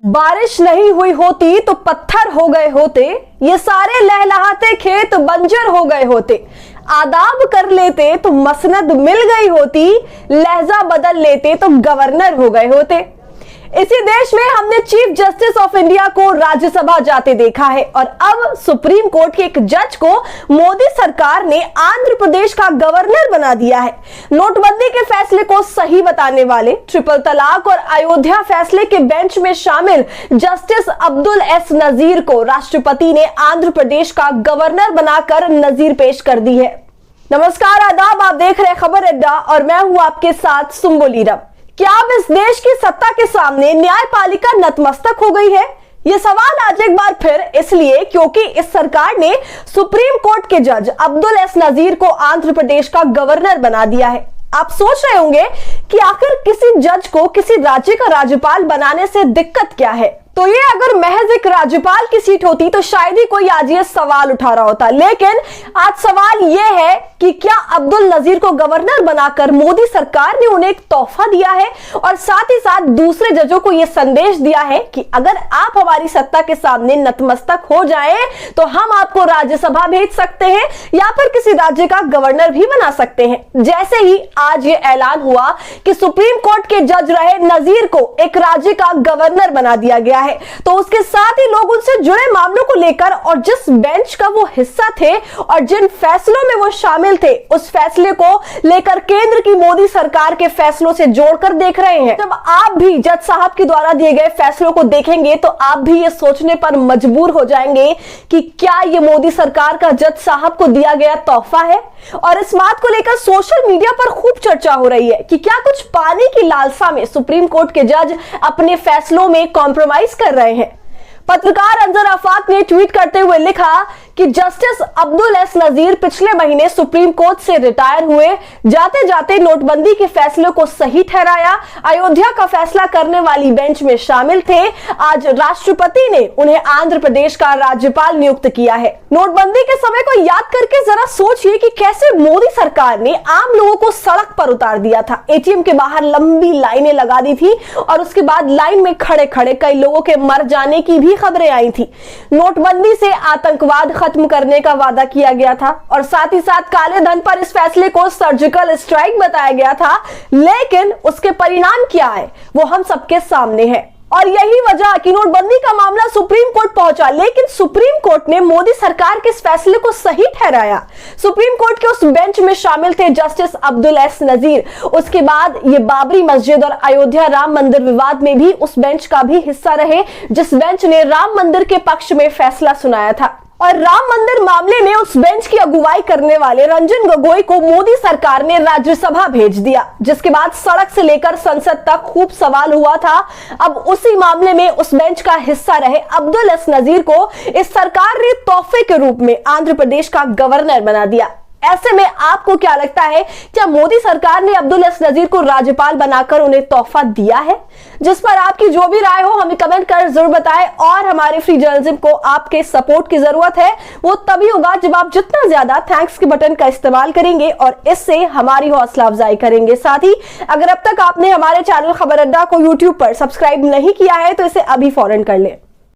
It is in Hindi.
बारिश नहीं हुई होती तो पत्थर हो गए होते, ये सारे लहलहाते खेत बंजर हो गए होते। आदाब कर लेते तो मसनद मिल गई होती, लहजा बदल लेते तो गवर्नर हो गए होते। इसी देश में हमने चीफ जस्टिस ऑफ इंडिया को राज्यसभा जाते देखा है और अब सुप्रीम कोर्ट के एक जज को मोदी सरकार ने आंध्र प्रदेश का गवर्नर बना दिया है। नोटबंदी के फैसले को सही बताने वाले, ट्रिपल तलाक और अयोध्या फैसले के बेंच में शामिल जस्टिस अब्दुल एस नजीर को राष्ट्रपति ने आंध्र प्रदेश का गवर्नर बनाकर नजीर पेश कर दी है। नमस्कार, आदाब, आप देख रहे हैं खबर अड्डा और मैं हूं आपके साथ सुम्बोलीरम। क्या अब इस देश की सत्ता के सामने न्यायपालिका नतमस्तक हो गई है? ये सवाल आज एक बार फिर इसलिए क्योंकि इस सरकार ने सुप्रीम कोर्ट के जज अब्दुल एस नजीर को आंध्र प्रदेश का गवर्नर बना दिया है। आप सोच रहे होंगे कि आखिर किसी जज को किसी राज्य का राज्यपाल बनाने से दिक्कत क्या है? तो ये अगर महज एक राज्यपाल की सीट होती तो शायद ही कोई आज ये सवाल उठा रहा होता, लेकिन आज सवाल ये है कि क्या अब्दुल नजीर को गवर्नर बनाकर मोदी सरकार ने उन्हें एक तोहफा दिया है और साथ ही साथ दूसरे जजों को यह संदेश दिया है कि अगर आप हमारी सत्ता के सामने नतमस्तक हो जाएं तो हम आपको राज्यसभा भेज सकते हैं या फिर किसी राज्य का गवर्नर भी बना सकते हैं। जैसे ही आज ये ऐलान हुआ कि सुप्रीम कोर्ट के जज रहे नजीर को एक राज्य का गवर्नर बना दिया गया है, तो उसके साथ ही लोग उनसे जुड़े मामलों को लेकर और जिस बेंच का वो हिस्सा थे और जिन फैसलों में वो शामिल थे, उस फैसले को लेकर केंद्र की मोदी सरकार के फैसलों से जोड़कर देख रहे हैं। जब आप भी जज साहब के द्वारा दिए गए फैसलों को देखेंगे तो आप भी ये सोचने पर मजबूर हो जाएंगे कि क्या ये मोदी सरकार का जज साहब को दिया गया तोहफा है। और इस बात को लेकर सोशल मीडिया पर खूब चर्चा हो रही है कि क्या कुछ पाने की लालसा में सुप्रीम कोर्ट के जज अपने फैसलों में कॉम्प्रोमाइज कर रहे हैं। पत्रकार अंजर आफाक ने ट्वीट करते हुए लिखा कि जस्टिस अब्दुल एस नजीर पिछले महीने सुप्रीम कोर्ट से रिटायर हुए, जाते जाते नोटबंदी के फैसले को सही ठहराया, अयोध्या का फैसला करने वाली बेंच में शामिल थे। आज राष्ट्रपति ने उन्हें आंध्र प्रदेश का राज्यपाल नियुक्त किया है। नोटबंदी के समय को याद करके जरा सोचिए कि कैसे मोदी सरकार ने आम लोगों को सड़क पर उतार दिया था। एटीएम के बाहर लंबी लाइनें लगा दी थी और उसके बाद लाइन में खड़े खड़े कई लोगों के मर जाने की भी खबरें आई थी। नोटबंदी से आतंकवाद खत्म करने का वादा किया गया था और साथ ही साथ काले धन पर इस फैसले को सर्जिकल स्ट्राइक बताया गया था, लेकिन उसके परिणाम क्या है वो हम सबके सामने है। और यही वजह कि नोटबंदी का मामला सुप्रीम कोर्ट पहुंचा, लेकिन सुप्रीम कोर्ट ने मोदी सरकार के इस फैसले को सही ठहराया। सुप्रीम कोर्ट के उस बेंच में शामिल थे जस्टिस अब्दुल एस नजीर। उसके बाद ये बाबरी मस्जिद और अयोध्या राम मंदिर विवाद में भी उस बेंच का भी हिस्सा रहे, जिस बेंच ने राम मंदिर के पक्ष में फैसला सुनाया था। और राम मंदिर मामले में उस बेंच की अगुवाई करने वाले रंजन गोगोई को मोदी सरकार ने राज्यसभा भेज दिया, जिसके बाद सड़क से लेकर संसद तक खूब सवाल हुआ था। अब उसी मामले में उस बेंच का हिस्सा रहे अब्दुल एस नजीर को इस सरकार ने तोहफे के रूप में आंध्र प्रदेश का गवर्नर बना दिया। ऐसे में आपको क्या लगता है, क्या मोदी सरकार ने अब्दुल एस नजीर को राज्यपाल बनाकर उन्हें तोहफा दिया है? जिस पर आपकी जो भी राय हो हमें कमेंट कर जरूर बताएं। और हमारे फ्री जर्नलिज्म को आपके सपोर्ट की जरूरत है, वो तभी होगा जब आप जितना ज्यादा थैंक्स के बटन का इस्तेमाल करेंगे और इससे हमारी हौसला अफजाई करेंगे। साथ ही अगर अब तक आपने हमारे चैनल खबर अड्डा को यूट्यूब पर सब्सक्राइब नहीं किया है तो इसे अभी फौरन कर लें।